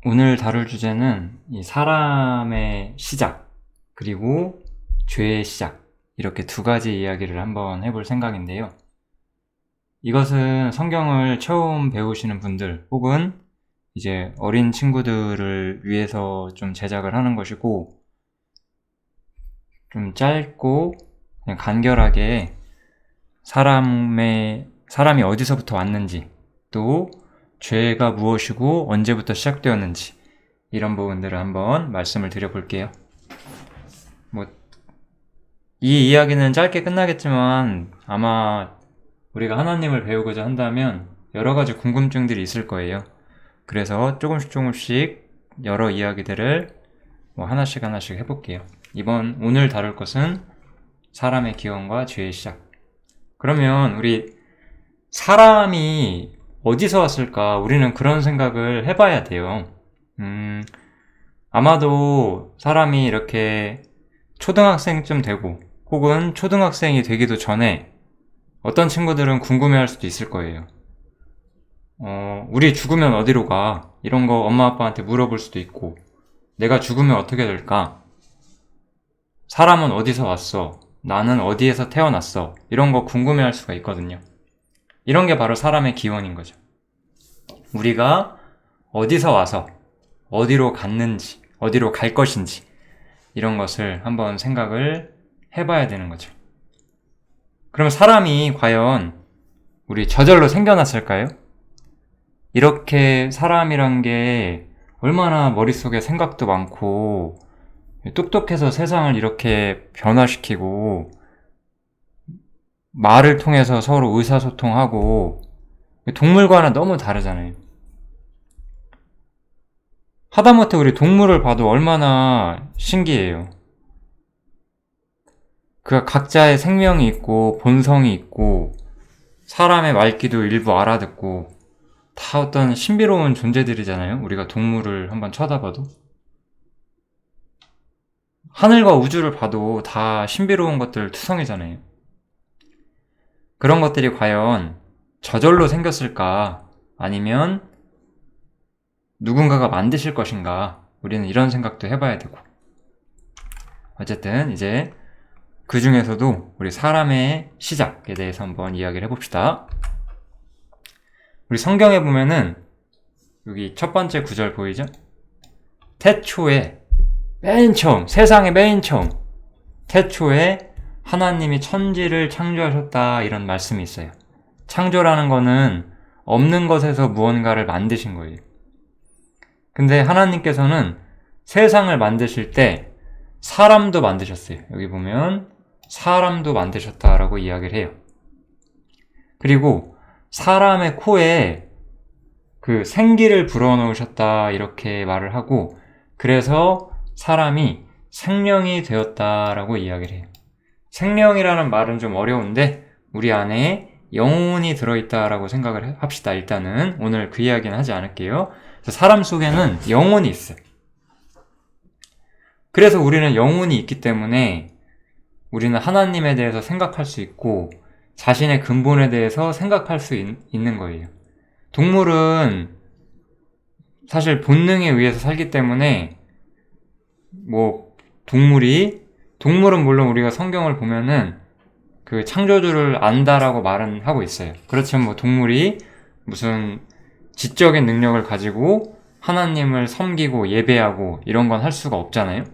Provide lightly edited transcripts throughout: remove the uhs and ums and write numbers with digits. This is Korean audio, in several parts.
오늘 다룰 주제는 이 사람의 시작, 그리고 죄의 시작, 이렇게 두 가지 이야기를 한번 해볼 생각인데요. 이것은 성경을 처음 배우시는 분들 혹은 이제 어린 친구들을 위해서 좀 제작을 하는 것이고, 좀 짧고 그냥 간결하게 사람이 어디서부터 왔는지, 또 죄가 무엇이고 언제부터 시작되었는지, 이런 부분들을 한번 말씀을 드려볼게요. 이 이야기는 짧게 끝나겠지만 아마 우리가 하나님을 배우고자 한다면 여러 가지 궁금증들이 있을 거예요. 그래서 조금씩 여러 이야기들을 하나씩 해볼게요. 오늘 다룰 것은 사람의 기원과 죄의 시작. 그러면 우리 사람이 어디서 왔을까? 우리는 그런 생각을 해봐야 돼요. 아마도 사람이 이렇게 초등학생쯤 되고 혹은 초등학생이 되기도 전에 어떤 친구들은 궁금해할 수도 있을 거예요. 우리 죽으면 어디로 가? 이런 거 엄마 아빠한테 물어볼 수도 있고, 내가 죽으면 어떻게 될까? 사람은 어디서 왔어? 나는 어디에서 태어났어? 이런 거 궁금해할 수가 있거든요. 이런 게 바로 사람의 기원인 거죠. 우리가 어디서 와서 어디로 갔는지, 어디로 갈 것인지, 이런 것을 한번 생각을 해봐야 되는 거죠. 그럼 사람이 과연 우리 저절로 생겨났을까요? 이렇게 사람이란 게 얼마나 머릿속에 생각도 많고 똑똑해서 세상을 이렇게 변화시키고 말을 통해서 서로 의사소통하고, 동물과는 너무 다르잖아요. 하다못해 우리 동물을 봐도 얼마나 신기해요. 그 각자의 생명이 있고 본성이 있고 사람의 말귀도 일부 알아듣고 다 어떤 신비로운 존재들이잖아요. 우리가 동물을 한번 쳐다봐도 하늘과 우주를 봐도 다 신비로운 것들 투성이잖아요. 그런 것들이 과연 저절로 생겼을까? 아니면 누군가가 만드실 것인가? 우리는 이런 생각도 해봐야 되고, 어쨌든 이제 그 중에서도 우리 사람의 시작에 대해서 한번 이야기를 해봅시다. 우리 성경에 보면은 여기 첫 번째 구절 보이죠? 태초에, 맨 처음, 세상의 맨 처음, 태초에 하나님이 천지를 창조하셨다, 이런 말씀이 있어요. 창조라는 거는 없는 것에서 무언가를 만드신 거예요. 근데 하나님께서는 세상을 만드실 때 사람도 만드셨어요. 여기 보면 사람도 만드셨다라고 이야기를 해요. 그리고 사람의 코에 그 생기를 불어넣으셨다, 이렇게 말을 하고, 그래서 사람이 생명이 되었다라고 이야기를 해요. 생명이라는 말은 좀 어려운데 우리 안에 영혼이 들어있다라고 생각을 합시다. 일단은 오늘 그 이야기는 하지 않을게요. 사람 속에는 영혼이 있어요. 그래서 우리는 영혼이 있기 때문에 우리는 하나님에 대해서 생각할 수 있고 자신의 근본에 대해서 생각할 수 있는 거예요. 동물은 사실 본능에 의해서 살기 때문에 동물은 물론 우리가 성경을 보면은 그 창조주를 안다라고 말은 하고 있어요. 그렇지만 동물이 무슨 지적인 능력을 가지고 하나님을 섬기고 예배하고 이런 건 할 수가 없잖아요.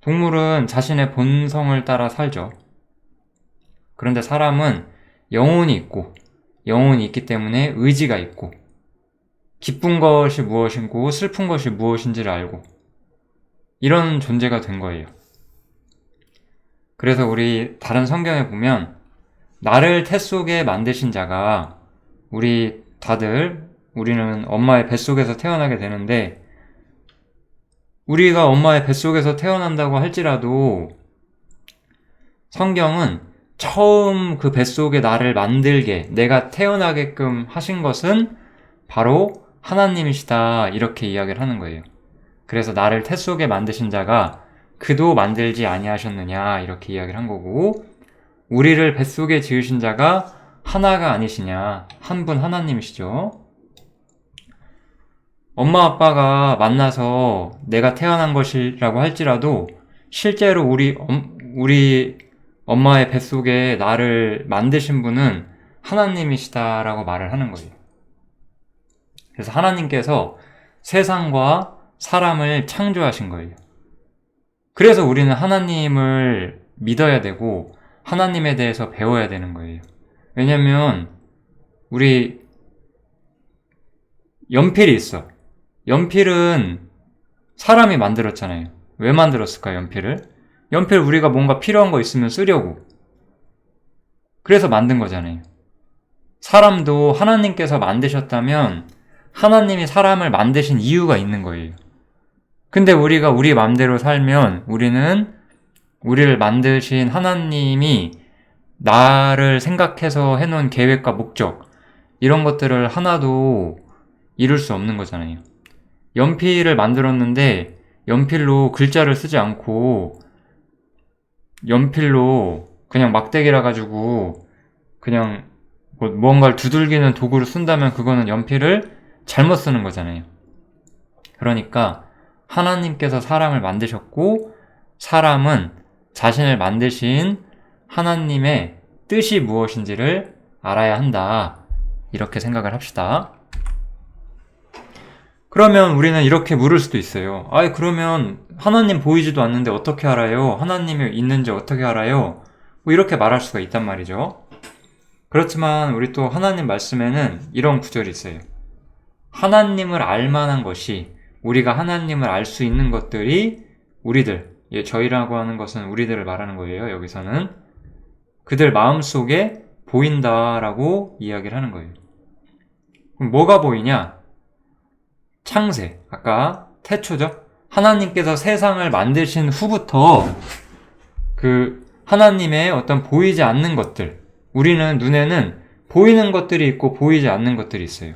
동물은 자신의 본성을 따라 살죠. 그런데 사람은 영혼이 있기 때문에 의지가 있고, 기쁜 것이 무엇이고 슬픈 것이 무엇인지를 알고, 이런 존재가 된 거예요. 그래서 우리 다른 성경에 보면 나를 태 속에 만드신 자가, 우리는 엄마의 뱃속에서 태어나게 되는데, 우리가 엄마의 뱃속에서 태어난다고 할지라도 성경은 처음 그 뱃속에 나를 만들게, 내가 태어나게끔 하신 것은 바로 하나님이시다, 이렇게 이야기를 하는 거예요. 그래서 나를 태 속에 만드신 자가 그도 만들지 아니하셨느냐, 이렇게 이야기를 한 거고, 우리를 뱃속에 지으신 자가 하나가 아니시냐, 한 분 하나님이시죠. 엄마 아빠가 만나서 내가 태어난 것이라고 할지라도 실제로 우리 엄마의 뱃속에 나를 만드신 분은 하나님이시다라고 말을 하는 거예요. 그래서 하나님께서 세상과 사람을 창조하신 거예요. 그래서 우리는 하나님을 믿어야 되고 하나님에 대해서 배워야 되는 거예요. 왜냐면 우리 연필이 있어. 연필은 사람이 만들었잖아요. 왜 만들었을까요, 연필을? 연필 우리가 뭔가 필요한 거 있으면 쓰려고. 그래서 만든 거잖아요. 사람도 하나님께서 만드셨다면 하나님이 사람을 만드신 이유가 있는 거예요. 근데 우리가 우리 맘대로 살면 우리를 만드신 하나님이 나를 생각해서 해놓은 계획과 목적, 이런 것들을 하나도 이룰 수 없는 거잖아요. 연필을 만들었는데 연필로 글자를 쓰지 않고 연필로 그냥 막대기라 가지고 그냥 무언가를 두들기는 도구를 쓴다면 그거는 연필을 잘못 쓰는 거잖아요. 그러니까 하나님께서 사람을 만드셨고 사람은 자신을 만드신 하나님의 뜻이 무엇인지를 알아야 한다. 이렇게 생각을 합시다. 그러면 우리는 이렇게 물을 수도 있어요. 그러면 하나님 보이지도 않는데 어떻게 알아요? 하나님이 있는지 어떻게 알아요? 뭐 이렇게 말할 수가 있단 말이죠. 그렇지만 우리 또 하나님 말씀에는 이런 구절이 있어요. 하나님을 알 만한 것이, 우리가 하나님을 알 수 있는 것들이 우리들, 저희라고 하는 것은 우리들을 말하는 거예요. 여기서는 그들 마음속에 보인다라고 이야기를 하는 거예요. 그럼 뭐가 보이냐? 창세, 아까 태초죠? 하나님께서 세상을 만드신 후부터 그 하나님의 어떤 보이지 않는 것들, 우리는 눈에는 보이는 것들이 있고 보이지 않는 것들이 있어요.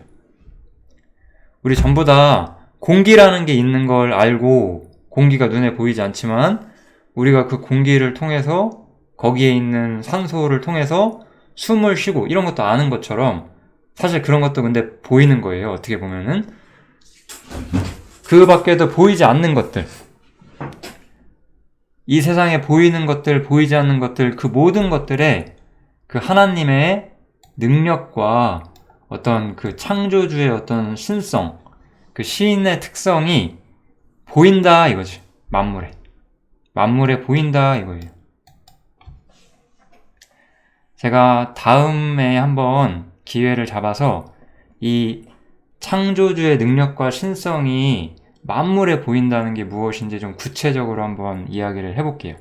우리 전부 다 공기라는 게 있는 걸 알고, 공기가 눈에 보이지 않지만 우리가 그 공기를 통해서, 거기에 있는 산소를 통해서 숨을 쉬고 이런 것도 아는 것처럼 사실 그런 것도 근데 보이는 거예요. 어떻게 보면은 그 밖에도 보이지 않는 것들, 이 세상에 보이는 것들, 보이지 않는 것들, 그 모든 것들에 그 하나님의 능력과 어떤 그 창조주의 어떤 신성, 그 시인의 특성이 보인다 이거지. 만물에 보인다 이거예요. 제가 다음에 한번 기회를 잡아서 이 창조주의 능력과 신성이 만물에 보인다는 게 무엇인지 좀 구체적으로 한번 이야기를 해볼게요.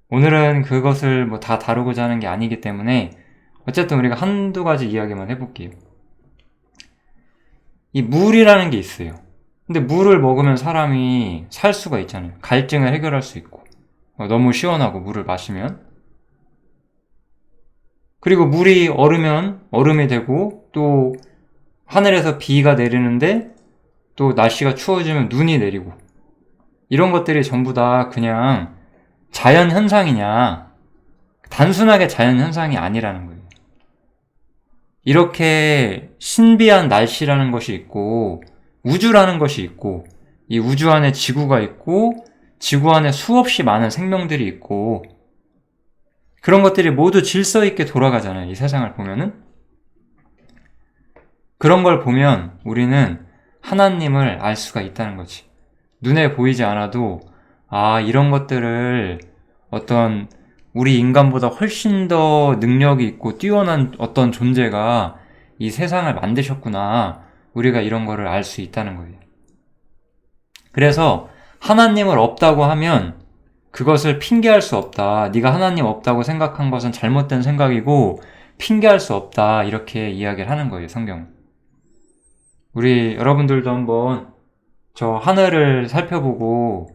오늘은 그것을 뭐 다 다루고자 하는 게 아니기 때문에 어쨌든 우리가 한두 가지 이야기만 해볼게요. 이 물이라는 게 있어요. 근데 물을 먹으면 사람이 살 수가 있잖아요. 갈증을 해결할 수 있고, 너무 시원하고 물을 마시면. 그리고 물이 얼으면 얼음이 되고, 또 하늘에서 비가 내리는데 또 날씨가 추워지면 눈이 내리고, 이런 것들이 전부 다 그냥 자연 현상이냐, 단순하게 자연 현상이 아니라는 거예요. 이렇게 신비한 날씨라는 것이 있고 우주라는 것이 있고, 이 우주 안에 지구가 있고 지구 안에 수없이 많은 생명들이 있고, 그런 것들이 모두 질서 있게 돌아가잖아요. 이 세상을 보면은. 그런 걸 보면 우리는 하나님을 알 수가 있다는 거지. 눈에 보이지 않아도 이런 것들을 어떤 우리 인간보다 훨씬 더 능력이 있고 뛰어난 어떤 존재가 이 세상을 만드셨구나, 우리가 이런 거를 알 수 있다는 거예요. 그래서 하나님을 없다고 하면 그것을 핑계할 수 없다. 네가 하나님 없다고 생각한 것은 잘못된 생각이고 핑계할 수 없다. 이렇게 이야기를 하는 거예요, 성경은. 우리 여러분들도 한번 저 하늘을 살펴보고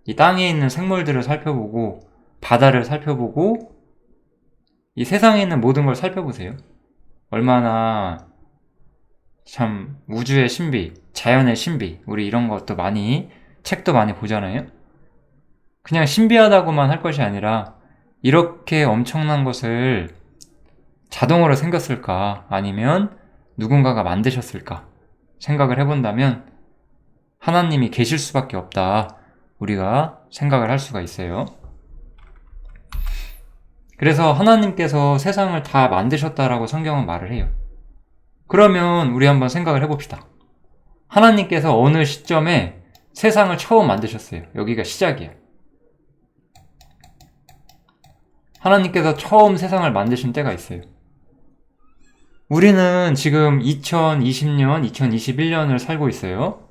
이 땅에 있는 생물들을 살펴보고 바다를 살펴보고 이 세상에 있는 모든 걸 살펴보세요. 얼마나 참 우주의 신비, 자연의 신비, 우리 이런 것도 많이, 책도 많이 보잖아요. 그냥 신비하다고만 할 것이 아니라 이렇게 엄청난 것을 자동으로 생겼을까, 아니면 누군가가 만드셨을까, 생각을 해본다면 하나님이 계실 수밖에 없다. 우리가 생각을 할 수가 있어요. 그래서 하나님께서 세상을 다 만드셨다라고 성경은 말을 해요. 그러면 우리 한번 생각을 해봅시다. 하나님께서 어느 시점에 세상을 처음 만드셨어요. 여기가 시작이야. 하나님께서 처음 세상을 만드신 때가 있어요. 우리는 지금 2020년, 2021년을 살고 있어요.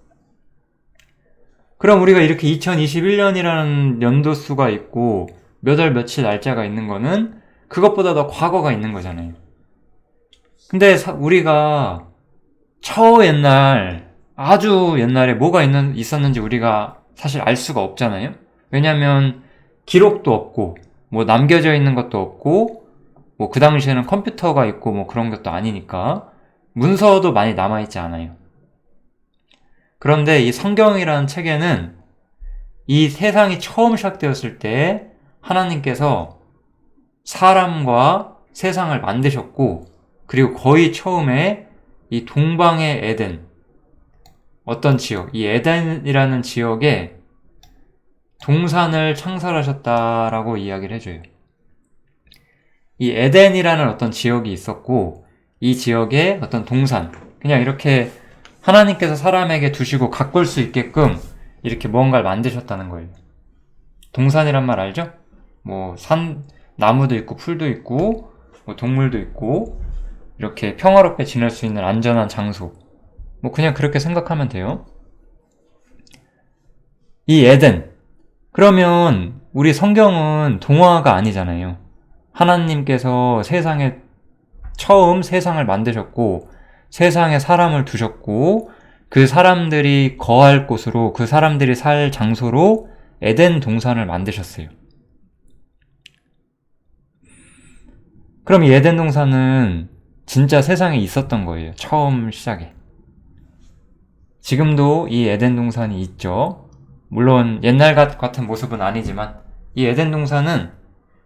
그럼 우리가 이렇게 2021년이라는 연도수가 있고 몇 월 며칠 날짜가 있는 거는 그것보다 더 과거가 있는 거잖아요. 근데 우리가 옛날, 아주 옛날에 뭐가 있었는지 우리가 사실 알 수가 없잖아요. 왜냐면 기록도 없고 뭐 남겨져 있는 것도 없고 뭐 그 당시에는 컴퓨터가 있고 뭐 그런 것도 아니니까 문서도 많이 남아있지 않아요. 그런데 이 성경이라는 책에는 이 세상이 처음 시작되었을 때 하나님께서 사람과 세상을 만드셨고, 그리고 거의 처음에 이 동방의 에덴, 어떤 지역, 이 에덴이라는 지역에 동산을 창설하셨다라고 이야기를 해줘요. 이 에덴이라는 어떤 지역이 있었고, 이 지역에 어떤 동산, 그냥 이렇게 하나님께서 사람에게 두시고 가꿀 수 있게끔 이렇게 뭔가를 만드셨다는 거예요. 동산이란 말 알죠? 뭐 나무도 있고 풀도 있고 뭐 동물도 있고 이렇게 평화롭게 지낼 수 있는 안전한 장소. 뭐 그냥 그렇게 생각하면 돼요. 이 에덴. 그러면 우리 성경은 동화가 아니잖아요. 하나님께서 처음 세상을 만드셨고 세상에 사람을 두셨고 그 사람들이 거할 곳으로, 그 사람들이 살 장소로 에덴 동산을 만드셨어요. 그럼 이 에덴 동산은 진짜 세상에 있었던 거예요. 처음 시작에. 지금도 이 에덴 동산이 있죠. 물론 옛날 같은 모습은 아니지만 이 에덴 동산은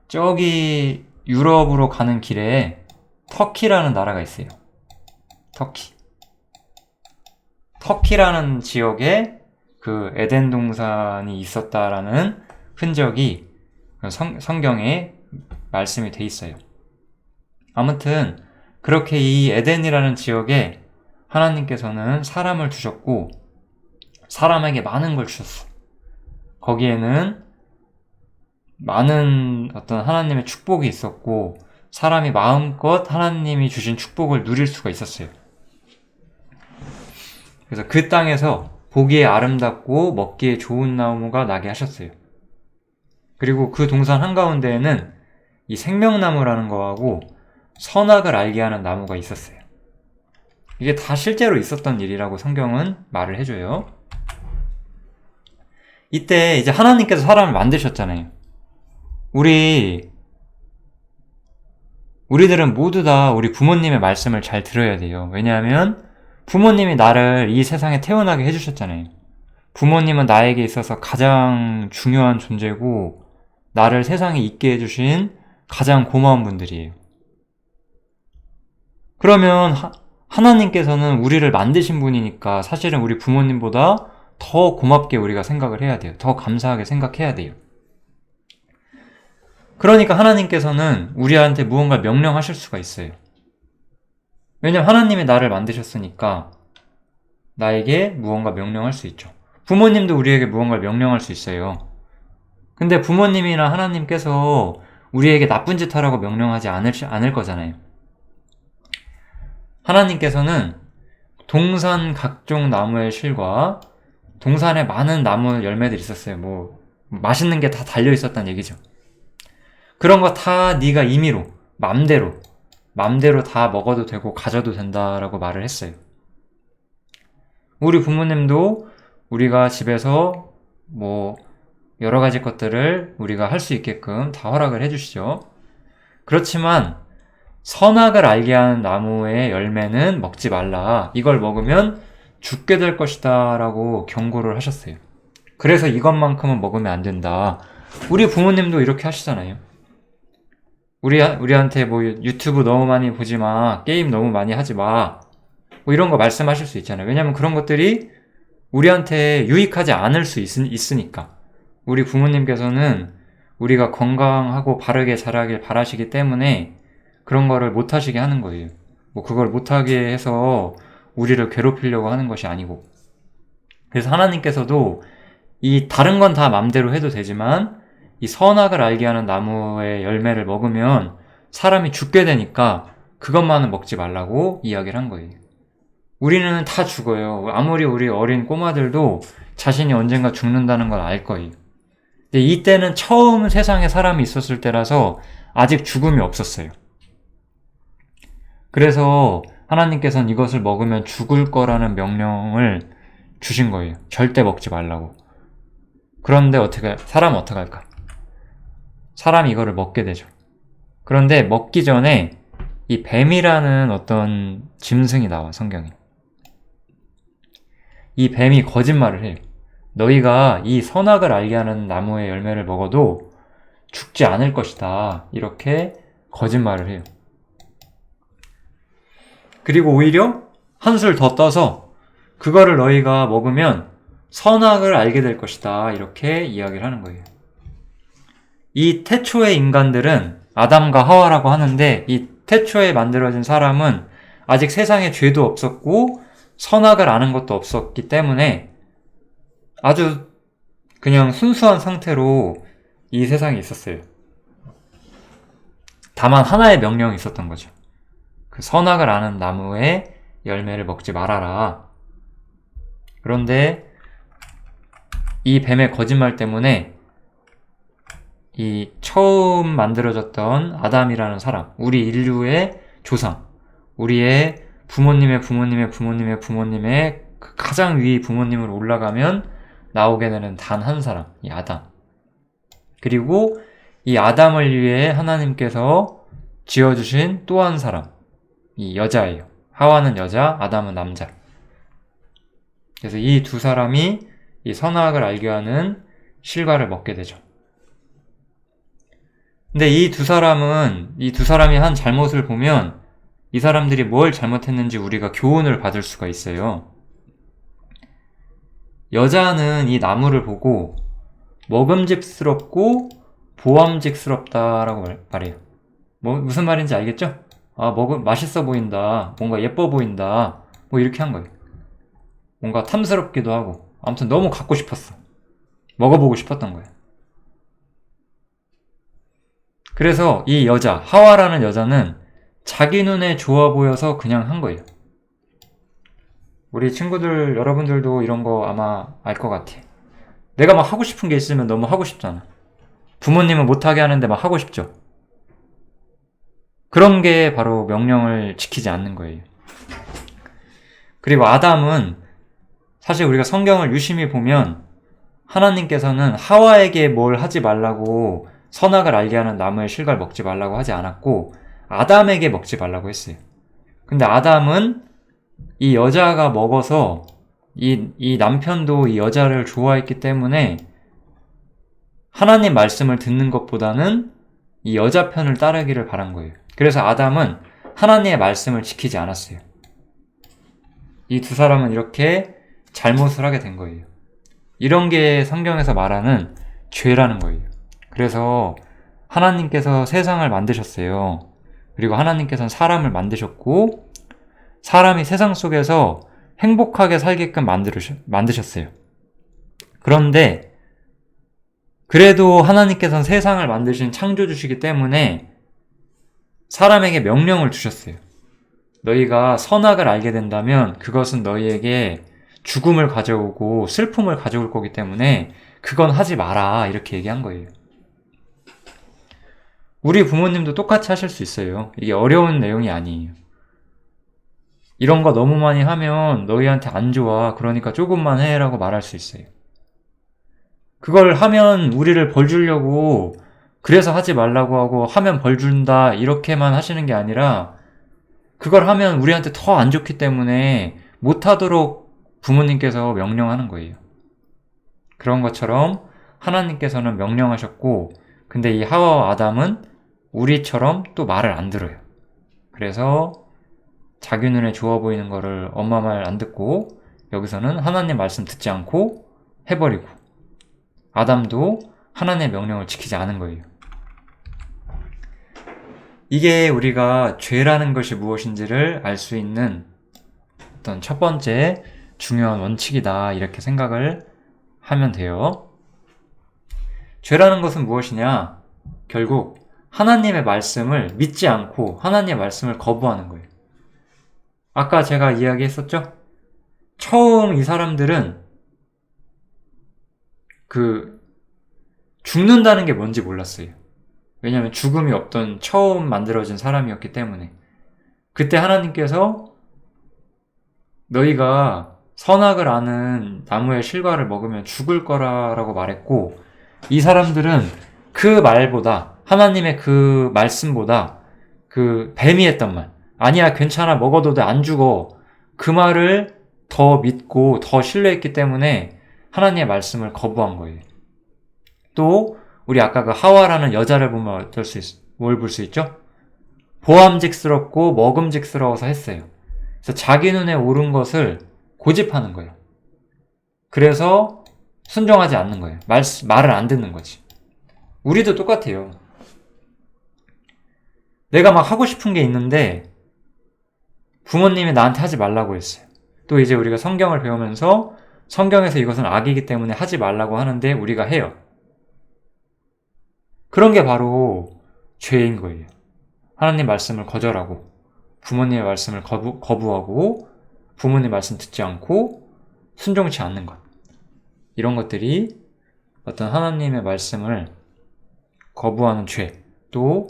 저기 유럽으로 가는 길에 터키라는 나라가 있어요. 터키라는 지역에 그 에덴 동산이 있었다라는 흔적이 성경에 말씀이 돼 있어요. 아무튼 그렇게 이 에덴이라는 지역에 하나님께서는 사람을 두셨고 사람에게 많은 걸 주셨어. 거기에는 많은 어떤 하나님의 축복이 있었고 사람이 마음껏 하나님이 주신 축복을 누릴 수가 있었어요. 그래서 그 땅에서 보기에 아름답고 먹기에 좋은 나무가 나게 하셨어요. 그리고 그 동산 한가운데에는 이 생명나무라는 거하고 선악을 알게 하는 나무가 있었어요. 이게 다 실제로 있었던 일이라고 성경은 말을 해줘요. 이때 이제 하나님께서 사람을 만드셨잖아요. 우리들은 모두 다 우리 부모님의 말씀을 잘 들어야 돼요. 왜냐하면 부모님이 나를 이 세상에 태어나게 해주셨잖아요. 부모님은 나에게 있어서 가장 중요한 존재고 나를 세상에 있게 해주신 가장 고마운 분들이에요. 그러면 하나님께서는 우리를 만드신 분이니까 사실은 우리 부모님보다 더 고맙게 우리가 생각을 해야 돼요. 더 감사하게 생각해야 돼요. 그러니까 하나님께서는 우리한테 무언가 명령하실 수가 있어요. 왜냐면 하나님이 나를 만드셨으니까 나에게 무언가 명령할 수 있죠. 부모님도 우리에게 무언가를 명령할 수 있어요. 근데 부모님이나 하나님께서 우리에게 나쁜 짓 하라고 명령하지 않을 거잖아요. 하나님께서는 동산 각종 나무의 실과 동산에 많은 나무 열매들이 있었어요. 뭐 맛있는 게 다 달려 있었다는 얘기죠. 그런 거 다 네가 임의로 맘대로 다 먹어도 되고 가져도 된다라고 말을 했어요. 우리 부모님도 우리가 집에서 뭐 여러 가지 것들을 우리가 할 수 있게끔 다 허락을 해주시죠. 그렇지만 선악을 알게 하는 나무의 열매는 먹지 말라. 이걸 먹으면 죽게 될 것이다 라고 경고를 하셨어요. 그래서 이것만큼은 먹으면 안 된다. 우리 부모님도 이렇게 하시잖아요. 우리한테 뭐 유튜브 너무 많이 보지 마. 게임 너무 많이 하지 마. 뭐 이런 거 말씀하실 수 있잖아요. 왜냐면 그런 것들이 우리한테 유익하지 않을 수 있으니까. 우리 부모님께서는 우리가 건강하고 바르게 자라길 바라시기 때문에 그런 거를 못하시게 하는 거예요. 뭐 그걸 못하게 해서 우리를 괴롭히려고 하는 것이 아니고. 그래서 하나님께서도 이 다른 건 다 맘대로 해도 되지만 이 선악을 알게 하는 나무의 열매를 먹으면 사람이 죽게 되니까 그것만은 먹지 말라고 이야기를 한 거예요. 우리는 다 죽어요. 아무리 우리 어린 꼬마들도 자신이 언젠가 죽는다는 걸 알 거예요. 근데 이때는 처음 세상에 사람이 있었을 때라서 아직 죽음이 없었어요. 그래서 하나님께서는 이것을 먹으면 죽을 거라는 명령을 주신 거예요. 절대 먹지 말라고. 그런데 사람은 어떻게 할까? 사람이 이거를 먹게 되죠. 그런데 먹기 전에 이 뱀이라는 어떤 짐승이 나와, 성경에. 이 뱀이 거짓말을 해요. 너희가 이 선악을 알게 하는 나무의 열매를 먹어도 죽지 않을 것이다. 이렇게 거짓말을 해요. 그리고 오히려 한술 더 떠서 그거를 너희가 먹으면 선악을 알게 될 것이다. 이렇게 이야기를 하는 거예요. 이 태초의 인간들은 아담과 하와라고 하는데 이 태초에 만들어진 사람은 아직 세상에 죄도 없었고 선악을 아는 것도 없었기 때문에 아주 그냥 순수한 상태로 이 세상에 있었어요. 다만 하나의 명령이 있었던 거죠. 그 선악을 아는 나무의 열매를 먹지 말아라. 그런데 이 뱀의 거짓말 때문에 이 처음 만들어졌던 아담이라는 사람, 우리 인류의 조상, 우리의 부모님의 부모님의 부모님의 부모님의 그 가장 위 부모님으로 올라가면 나오게 되는 단 한 사람, 이 아담. 그리고 이 아담을 위해 하나님께서 지어주신 또 한 사람, 이 여자예요. 하와는 여자, 아담은 남자. 그래서 이 두 사람이 이 선악을 알게 하는 실과를 먹게 되죠. 근데 이 두 사람이 한 잘못을 보면 이 사람들이 뭘 잘못했는지 우리가 교훈을 받을 수가 있어요. 여자는 이 나무를 보고 먹음직스럽고 보암직스럽다라고 말해요. 무슨 말인지 알겠죠? 맛있어 보인다. 뭔가 예뻐 보인다. 뭐 이렇게 한 거예요. 뭔가 탐스럽기도 하고. 아무튼 너무 갖고 싶었어. 먹어보고 싶었던 거예요. 그래서 이 여자, 하와라는 여자는 자기 눈에 좋아 보여서 그냥 한 거예요. 우리 친구들, 여러분들도 이런 거 아마 알 것 같아. 내가 막 하고 싶은 게 있으면 너무 하고 싶잖아. 부모님은 못하게 하는데 막 하고 싶죠. 그런 게 바로 명령을 지키지 않는 거예요. 그리고 아담은 사실 우리가 성경을 유심히 보면 하나님께서는 하와에게 뭘 하지 말라고 선악을 알게 하는 나무의 실과를 먹지 말라고 하지 않았고 아담에게 먹지 말라고 했어요. 근데 아담은 이 여자가 먹어서 이 남편도 이 여자를 좋아했기 때문에 하나님 말씀을 듣는 것보다는 이 여자 편을 따르기를 바란 거예요. 그래서 아담은 하나님의 말씀을 지키지 않았어요. 이 두 사람은 이렇게 잘못을 하게 된 거예요. 이런 게 성경에서 말하는 죄라는 거예요. 그래서 하나님께서 세상을 만드셨어요. 그리고 하나님께서는 사람을 만드셨고 사람이 세상 속에서 행복하게 살게끔 만드셨어요. 그런데 그래도 하나님께서는 세상을 만드신 창조주시기 때문에 사람에게 명령을 주셨어요. 너희가 선악을 알게 된다면 그것은 너희에게 죽음을 가져오고 슬픔을 가져올 거기 때문에 그건 하지 마라 이렇게 얘기한 거예요. 우리 부모님도 똑같이 하실 수 있어요. 이게 어려운 내용이 아니에요. 이런 거 너무 많이 하면 너희한테 안 좋아. 그러니까 조금만 해라고 말할 수 있어요. 그걸 하면 우리를 벌 주려고 그래서 하지 말라고 하고 하면 벌 준다 이렇게만 하시는 게 아니라 그걸 하면 우리한테 더 안 좋기 때문에 못하도록 부모님께서 명령하는 거예요. 그런 것처럼 하나님께서는 명령하셨고 근데 이 하와와 아담은 우리처럼 또 말을 안 들어요. 그래서 자기 눈에 좋아 보이는 거를 엄마 말 안 듣고 여기서는 하나님 말씀 듣지 않고 해버리고, 아담도 하나님의 명령을 지키지 않은 거예요. 이게 우리가 죄라는 것이 무엇인지를 알 수 있는 어떤 첫 번째 중요한 원칙이다, 이렇게 생각을 하면 돼요. 죄라는 것은 무엇이냐? 결국 하나님의 말씀을 믿지 않고 하나님의 말씀을 거부하는 거예요. 아까 제가 이야기했었죠? 처음 이 사람들은 죽는다는 게 뭔지 몰랐어요. 왜냐하면 죽음이 없던 처음 만들어진 사람이었기 때문에. 그때 하나님께서 너희가 선악을 아는 나무의 실과를 먹으면 죽을 거라고 말했고, 이 사람들은 그 말보다, 하나님의 그 말씀보다 그 뱀이 했던 말, 아니야 괜찮아 먹어도 돼 안 죽어, 그 말을 더 믿고 더 신뢰했기 때문에 하나님의 말씀을 거부한 거예요. 또 우리 아까 그 하와라는 여자를 보면 뭘 볼 수 있죠? 보암직스럽고 먹음직스러워서 했어요. 그래서 자기 눈에 옳은 것을 고집하는 거예요. 그래서 순종하지 않는 거예요. 말을 안 듣는 거지. 우리도 똑같아요. 내가 막 하고 싶은 게 있는데 부모님이 나한테 하지 말라고 했어요. 또 이제 우리가 성경을 배우면서 성경에서 이것은 악이기 때문에 하지 말라고 하는데 우리가 해요. 그런 게 바로 죄인 거예요. 하나님 말씀을 거절하고 부모님의 말씀을 거부하고 부모님 말씀 듣지 않고 순종치 않는 것. 이런 것들이 어떤 하나님의 말씀을 거부하는 죄, 또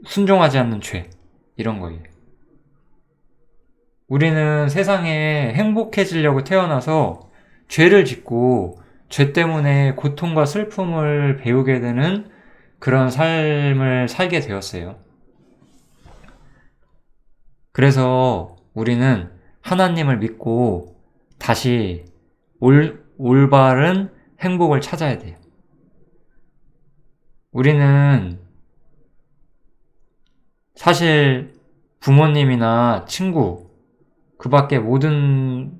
순종하지 않는 죄, 이런 거예요. 우리는 세상에 행복해지려고 태어나서 죄를 짓고 죄 때문에 고통과 슬픔을 배우게 되는 그런 삶을 살게 되었어요. 그래서 우리는 하나님을 믿고 다시 올바른 행복을 찾아야 돼요. 우리는 사실 부모님이나 친구, 그 밖에 모든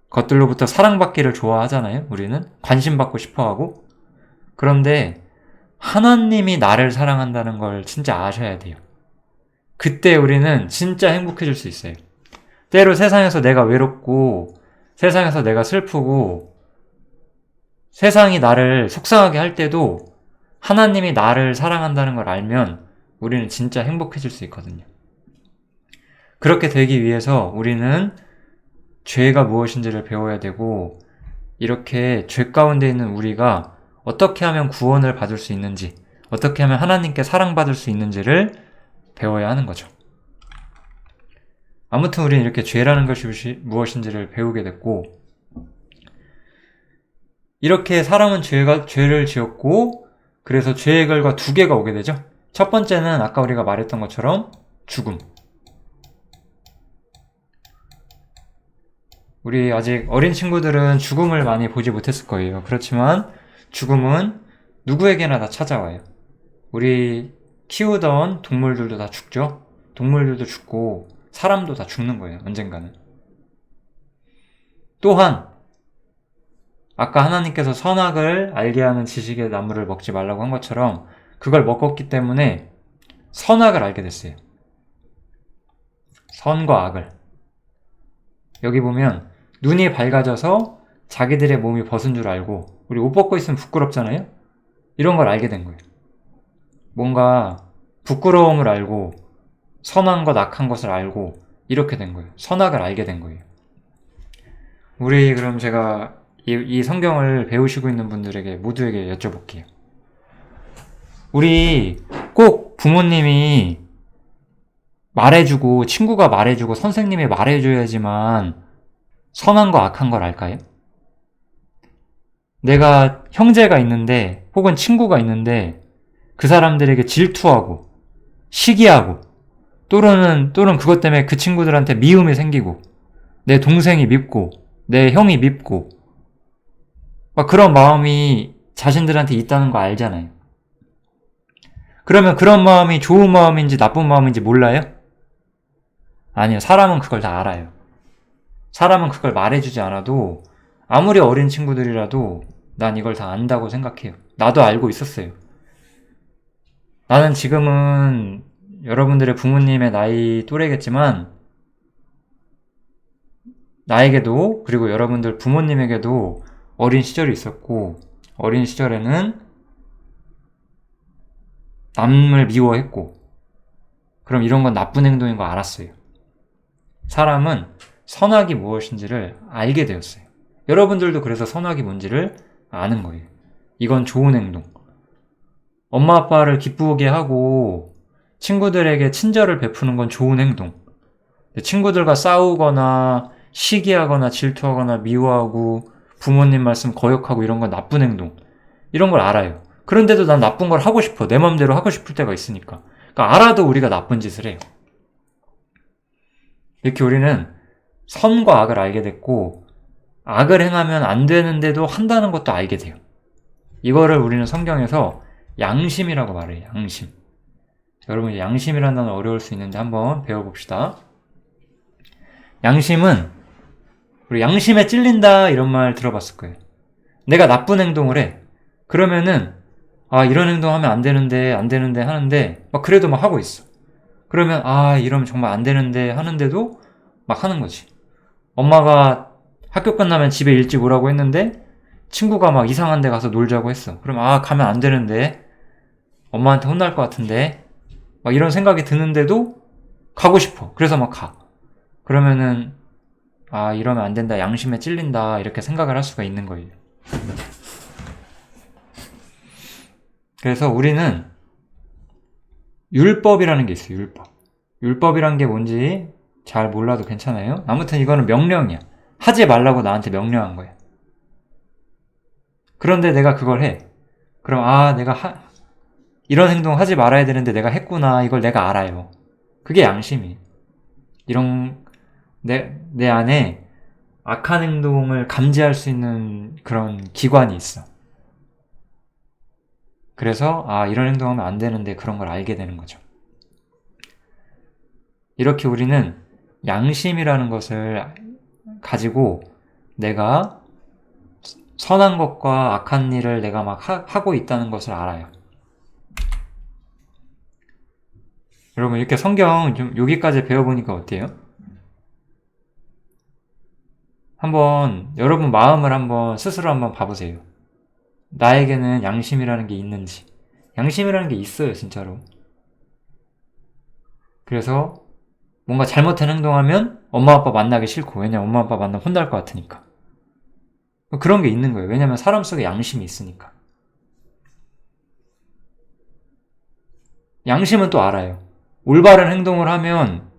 것들로부터 사랑받기를 좋아하잖아요. 우리는 관심받고 싶어하고. 그런데 하나님이 나를 사랑한다는 걸 진짜 아셔야 돼요. 그때 우리는 진짜 행복해질 수 있어요. 때로 세상에서 내가 외롭고 세상에서 내가 슬프고 세상이 나를 속상하게 할 때도 하나님이 나를 사랑한다는 걸 알면 우리는 진짜 행복해질 수 있거든요. 그렇게 되기 위해서 우리는 죄가 무엇인지를 배워야 되고, 이렇게 죄 가운데 있는 우리가 어떻게 하면 구원을 받을 수 있는지, 어떻게 하면 하나님께 사랑받을 수 있는지를 배워야 하는 거죠. 아무튼 우리는 이렇게 죄라는 것이 무엇인지를 배우게 됐고, 이렇게 사람은 죄를 지었고, 그래서 죄의 결과 두 개가 오게 되죠. 첫 번째는 아까 우리가 말했던 것처럼 죽음. 우리 아직 어린 친구들은 죽음을 많이 보지 못했을 거예요. 그렇지만 죽음은 누구에게나 다 찾아와요. 우리 키우던 동물들도 다 죽죠. 동물들도 죽고 사람도 다 죽는 거예요. 언젠가는. 또한 아까 하나님께서 선악을 알게 하는 지식의 나무를 먹지 말라고 한 것처럼 그걸 먹었기 때문에 선악을 알게 됐어요. 선과 악을. 여기 보면 눈이 밝아져서 자기들의 몸이 벗은 줄 알고, 우리 옷 벗고 있으면 부끄럽잖아요? 이런 걸 알게 된 거예요. 뭔가 부끄러움을 알고 선한 것 악한 것을 알고 이렇게 된 거예요. 선악을 알게 된 거예요. 우리 그럼 제가 이 성경을 배우시고 있는 분들에게 모두에게 여쭤볼게요. 우리 꼭 부모님이 말해주고 친구가 말해주고 선생님이 말해줘야지만 선한 거 악한 걸 알까요? 내가 형제가 있는데 혹은 친구가 있는데 그 사람들에게 질투하고 시기하고 또는 그것 때문에 그 친구들한테 미움이 생기고 내 동생이 밉고 내 형이 밉고 막 그런 마음이 자신들한테 있다는 거 알잖아요. 그러면 그런 마음이 좋은 마음인지 나쁜 마음인지 몰라요? 아니요. 사람은 그걸 다 알아요. 사람은 그걸 말해주지 않아도 아무리 어린 친구들이라도 난 이걸 다 안다고 생각해요. 나도 알고 있었어요. 나는 지금은 여러분들의 부모님의 나이 또래겠지만 나에게도 그리고 여러분들 부모님에게도 어린 시절이 있었고 어린 시절에는 남을 미워했고 그럼 이런 건 나쁜 행동인 거 알았어요. 사람은 선악이 무엇인지를 알게 되었어요. 여러분들도 그래서 선악이 뭔지를 아는 거예요. 이건 좋은 행동. 엄마 아빠를 기쁘게 하고 친구들에게 친절을 베푸는 건 좋은 행동. 친구들과 싸우거나 시기하거나 질투하거나 미워하고 부모님 말씀 거역하고 이런 건 나쁜 행동. 이런 걸 알아요. 그런데도 난 나쁜 걸 하고 싶어. 내 맘대로 하고 싶을 때가 있으니까. 그러니까 알아도 우리가 나쁜 짓을 해요. 이렇게 우리는 선과 악을 알게 됐고 악을 행하면 안 되는데도 한다는 것도 알게 돼요. 이거를 우리는 성경에서 양심이라고 말해요. 양심. 여러분 양심이라는 단어 어려울 수 있는데 한번 배워봅시다. 양심은 우리 양심에 찔린다 이런 말 들어봤을 거예요. 내가 나쁜 행동을 해. 그러면은 이런 행동하면 안 되는데 하는데 막 그래도 막 하고 있어. 그러면 이러면 정말 안 되는데 하는데도 막 하는 거지. 엄마가 학교 끝나면 집에 일찍 오라고 했는데 친구가 막 이상한 데 가서 놀자고 했어. 그럼 가면 안 되는데 엄마한테 혼날 것 같은데 막 이런 생각이 드는데도 가고 싶어. 그래서 막 가. 그러면은 이러면 안 된다. 양심에 찔린다. 이렇게 생각을 할 수가 있는 거예요. 그래서 우리는 율법이라는 게 있어요. 율법이란 게 뭔지 잘 몰라도 괜찮아요. 아무튼 이거는 명령이야. 하지 말라고 나한테 명령한 거야. 그런데 내가 그걸 해. 그럼 내가 이런 행동 하지 말아야 되는데 내가 했구나. 이걸 내가 알아요. 그게 양심이. 이런 내 안에 악한 행동을 감지할 수 있는 그런 기관이 있어. 그래서 이런 행동하면 안 되는데 그런 걸 알게 되는 거죠. 이렇게 우리는 양심이라는 것을 가지고 내가 선한 것과 악한 일을 내가 막 하고 있다는 것을 알아요. 여러분 이렇게 성경 좀 여기까지 배워보니까 어때요? 한번 여러분 마음을 한번 스스로 한번 봐보세요. 나에게는 양심이라는 게 있는지. 양심이라는 게 있어요, 진짜로. 그래서 뭔가 잘못된 행동하면 엄마 아빠 만나기 싫고, 왜냐면 엄마 아빠 만나면 혼날 것 같으니까. 그런 게 있는 거예요. 왜냐면 사람 속에 양심이 있으니까. 양심은 또 알아요. 올바른 행동을 하면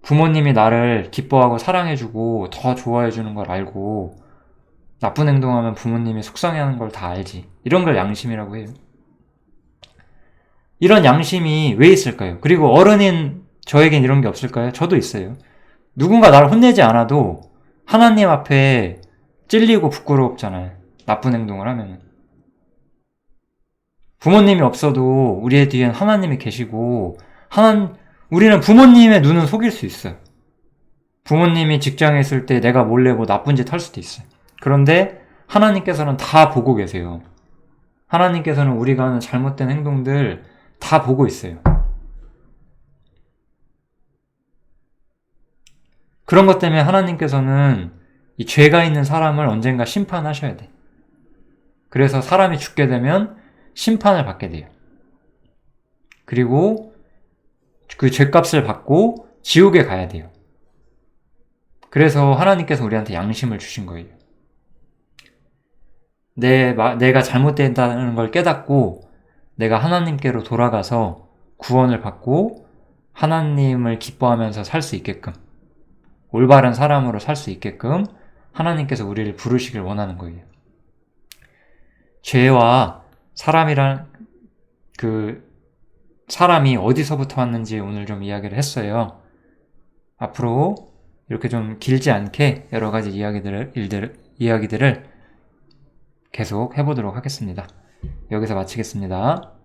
부모님이 나를 기뻐하고 사랑해주고 더 좋아해주는 걸 알고 나쁜 행동하면 부모님이 속상해하는 걸 다 알지. 이런 걸 양심이라고 해요. 이런 양심이 왜 있을까요? 그리고 어른인 저에겐 이런 게 없을까요? 저도 있어요. 누군가 나를 혼내지 않아도 하나님 앞에 찔리고 부끄럽잖아요. 나쁜 행동을 하면. 부모님이 없어도 우리의 뒤엔 하나님이 계시고 우리는 부모님의 눈은 속일 수 있어요. 부모님이 직장에 있을 때 내가 몰래 뭐 나쁜 짓 할 수도 있어요. 그런데 하나님께서는 다 보고 계세요. 하나님께서는 우리가 하는 잘못된 행동들 다 보고 있어요. 그런 것 때문에 하나님께서는 이 죄가 있는 사람을 언젠가 심판하셔야 돼. 그래서 사람이 죽게 되면 심판을 받게 돼요. 그리고 그 죄값을 받고 지옥에 가야 돼요. 그래서 하나님께서 우리한테 양심을 주신 거예요. 내가 잘못된다는 걸 깨닫고 내가 하나님께로 돌아가서 구원을 받고 하나님을 기뻐하면서 살 수 있게끔, 올바른 사람으로 살 수 있게끔 하나님께서 우리를 부르시길 원하는 거예요. 죄와 사람이 어디서부터 왔는지 오늘 좀 이야기를 했어요. 앞으로 이렇게 좀 길지 않게 여러 가지 이야기들을 계속 해보도록 하겠습니다. 여기서 마치겠습니다.